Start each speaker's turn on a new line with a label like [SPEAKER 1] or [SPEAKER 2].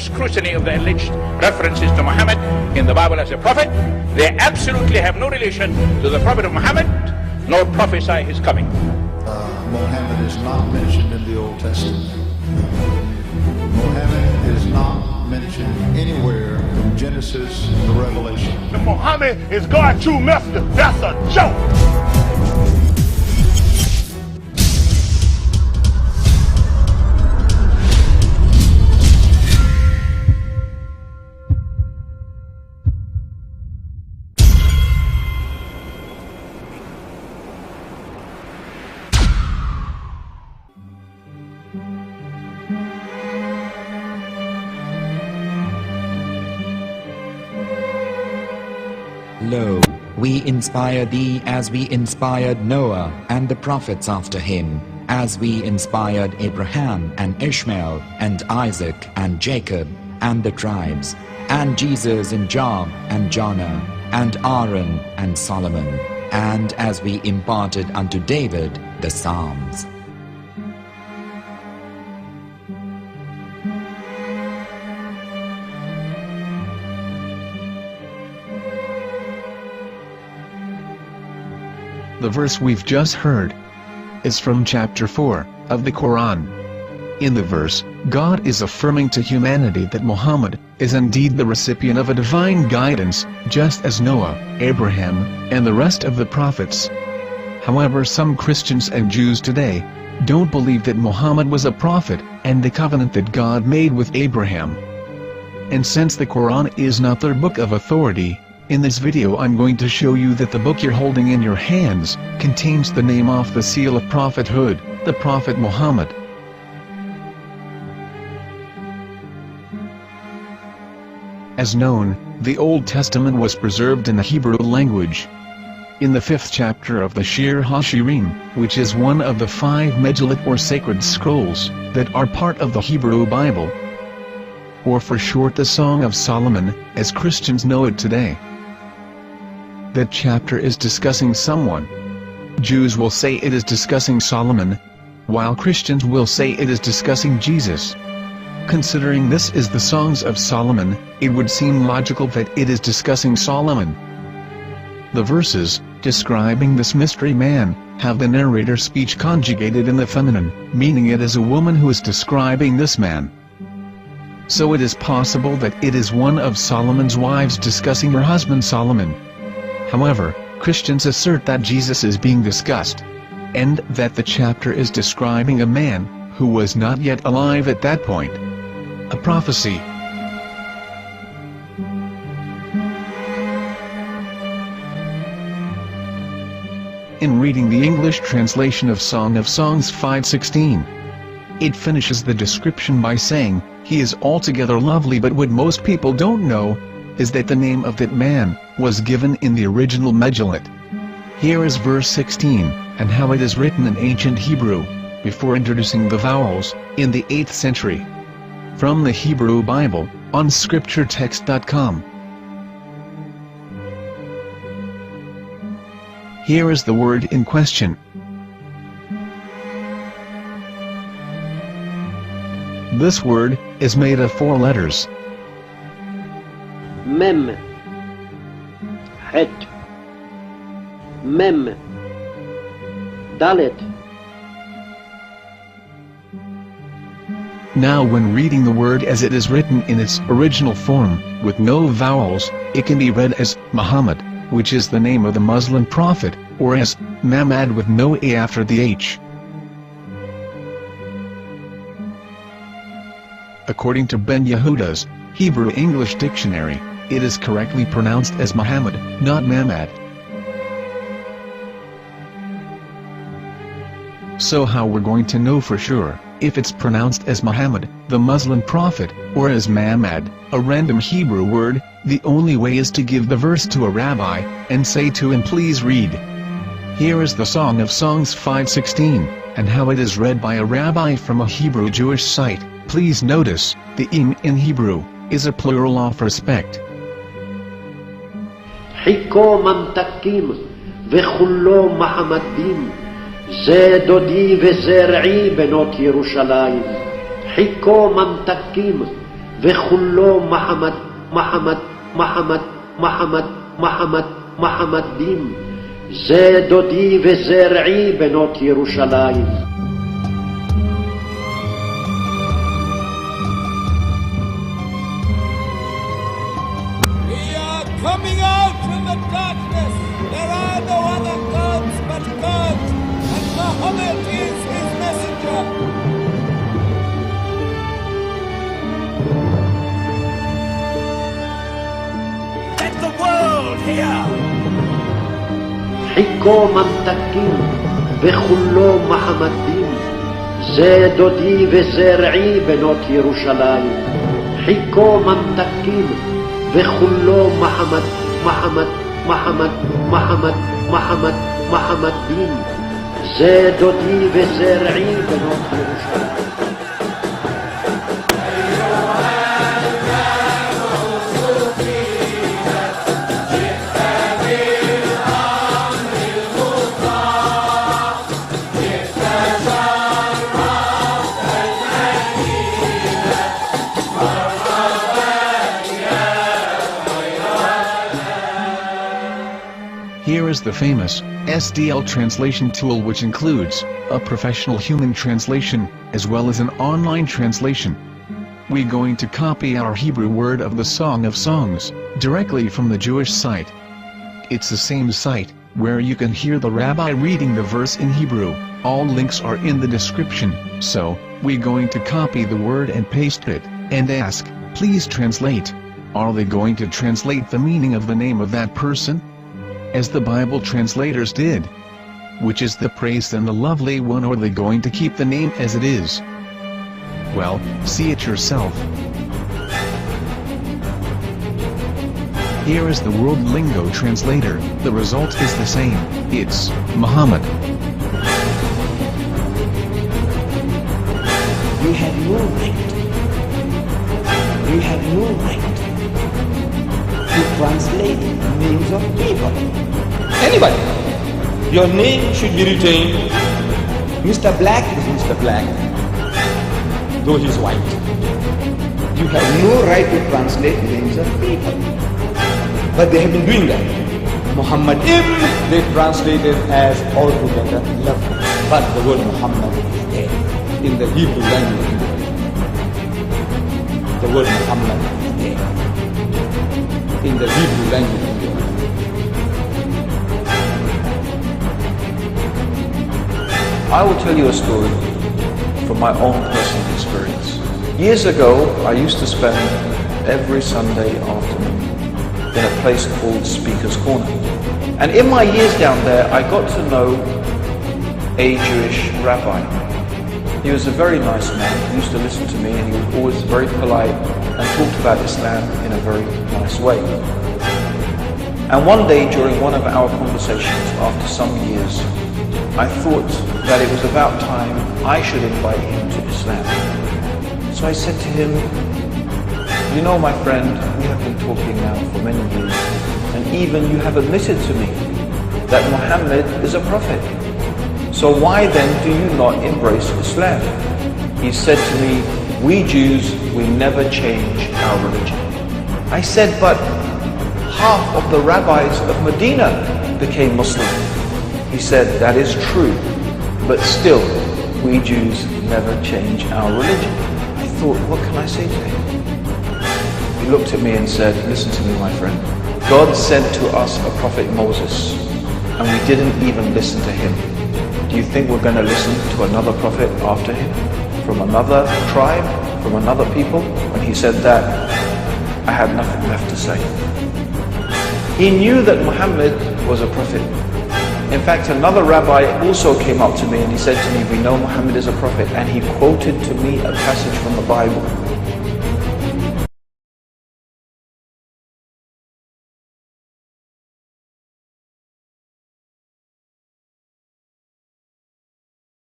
[SPEAKER 1] scrutiny of the alleged references to Muhammad in the Bible as a prophet, they absolutely have no relation to the Prophet of Muhammad, nor prophesy his coming.
[SPEAKER 2] Muhammad is not mentioned in the Old Testament. Muhammad is not mentioned anywhere from Genesis to Revelation.
[SPEAKER 3] Muhammad is God true master. That's a joke.
[SPEAKER 4] Lo, we inspire thee as we inspired Noah and the prophets after him, as we inspired Abraham and Ishmael and Isaac and Jacob and the tribes, and Jesus and Job and Jonah and Aaron and Solomon, and as we imparted unto David the Psalms.
[SPEAKER 5] The verse we've just heard is from chapter 4 of the Quran. In the verse, God is affirming to humanity that Muhammad is indeed the recipient of a divine guidance, just as Noah, Abraham, and the rest of the prophets. However, some Christians and Jews today don't believe that Muhammad was a prophet and the covenant that God made with Abraham. And since the Quran is not their book of authority, in this video I'm going to show you that the book you're holding in your hands contains the name off the seal of prophethood, the Prophet Muhammad. As known, the Old Testament was preserved in the Hebrew language. In the 5th chapter of the Shir HaShirim, which is one of the 5 Megillat or sacred scrolls that are part of the Hebrew Bible, or for short the Song of Solomon, as Christians know it today. That chapter is discussing someone. Jews will say it is discussing Solomon, while Christians will say it is discussing Jesus. Considering this is the Songs of Solomon, it would seem logical that it is discussing Solomon. The verses, describing this mystery man, have the narrator's speech conjugated in the feminine, meaning it is a woman who is describing this man. So it is possible that it is one of Solomon's wives discussing her husband Solomon. However, Christians assert that Jesus is being discussed, and that the chapter is describing a man who was not yet alive at that point. A prophecy. In reading the English translation of Song of Songs 5:16, it finishes the description by saying, "He is altogether lovely," but what most people don't know is that the name of that man was given in the original Megillat. Here is verse 16, and how it is written in ancient Hebrew, before introducing the vowels, in the 8th century. From the Hebrew Bible, on scripturetext.com. Here is the word in question. This word is made of 4 letters.
[SPEAKER 6] Mem, Het, Mem, Dalet.
[SPEAKER 5] Now when reading the word as it is written in its original form, with no vowels, it can be read as Muhammad, which is the name of the Muslim prophet, or as Mamad with no A after the H. According to Ben Yehuda's Hebrew English Dictionary, it is correctly pronounced as Muhammad, not Mamad. So how we're going to know for sure if it's pronounced as Muhammad, the Muslim prophet, or as Mamad, a random Hebrew word? The only way is to give the verse to a rabbi, and say to him, "Please read." Here is the Song of Songs 5:16, and how it is read by a rabbi from a Hebrew Jewish site. Please notice, the im in Hebrew is a plural of respect.
[SPEAKER 6] Hiko mamtakim vechullo mahamadim ze dodi vezer'i benot Yerushalayim. Hiko mamtakim וכולו מחמד, מחמד, מחמד, מחמד, מחמד, מחמדים. זה דודי וזרעי בנות ירושלים.
[SPEAKER 7] Coming out from the darkness, there are no other gods but God, and Muhammad is his messenger. Let the world hear.
[SPEAKER 6] חיכו ממתקים וכולו מחמדים, זה דודי וזרעי בנות ירושלים. חיכו ממתקים וכולו מחמד, מחמד, מחמד, מחמד, מחמד, מחמדים, זה דודי וזרעי בנות ירושלים.
[SPEAKER 5] Here is the famous SDL translation tool, which includes a professional human translation, as well as an online translation. We're going to copy our Hebrew word of the Song of Songs, directly from the Jewish site. It's the same site, where you can hear the rabbi reading the verse in Hebrew. All links are in the description, so, we're going to copy the word and paste it, and ask, please translate. Are they going to translate the meaning of the name of that person? As the Bible translators did. Which is the praised and the lovely one, or are they going to keep the name as it is? Well, see it yourself. Here is the World Lingo Translator. The result is the same. It's Muhammad.
[SPEAKER 8] You have no right. You have no right to translate names of people. Anybody. Your name should be retained. Mr. Black is Mr. Black, though he's white. You have no right to translate names of people. But they have been doing that. Muhammad they translated as altogether lovely. But the word Muhammad is there in the Hebrew language. The word Muhammad is there in the Hebrew language.
[SPEAKER 9] I will tell you a story from my own personal experience. Years ago, I used to spend every Sunday afternoon in a place called Speaker's Corner. And in my years down there, I got to know a Jewish rabbi. He was a very nice man. He used to listen to me, and he was always very polite and talked about Islam in a very nice way. And one day during one of our conversations, after some years, I thought that it was about time I should invite him to Islam. So I said to him, you know, my friend, we have been talking now for many years, and even you have admitted to me that Muhammad is a prophet. So why then do you not embrace Islam? He said to me, we Jews, we never change our religion. I said, but half of the rabbis of Medina became Muslim. He said, that is true, but still, we Jews never change our religion. I thought, what can I say to him? He looked at me and said, listen to me, my friend. God sent to us a prophet Moses, and we didn't even listen to him. Do you think we're going to listen to another prophet after him? From another tribe? From another people? When he said that, I had nothing left to say. He knew that Muhammad was a prophet. In fact, another rabbi also came up to me and he said to me, we know Muhammad is a prophet, and he quoted to me a passage from the Bible.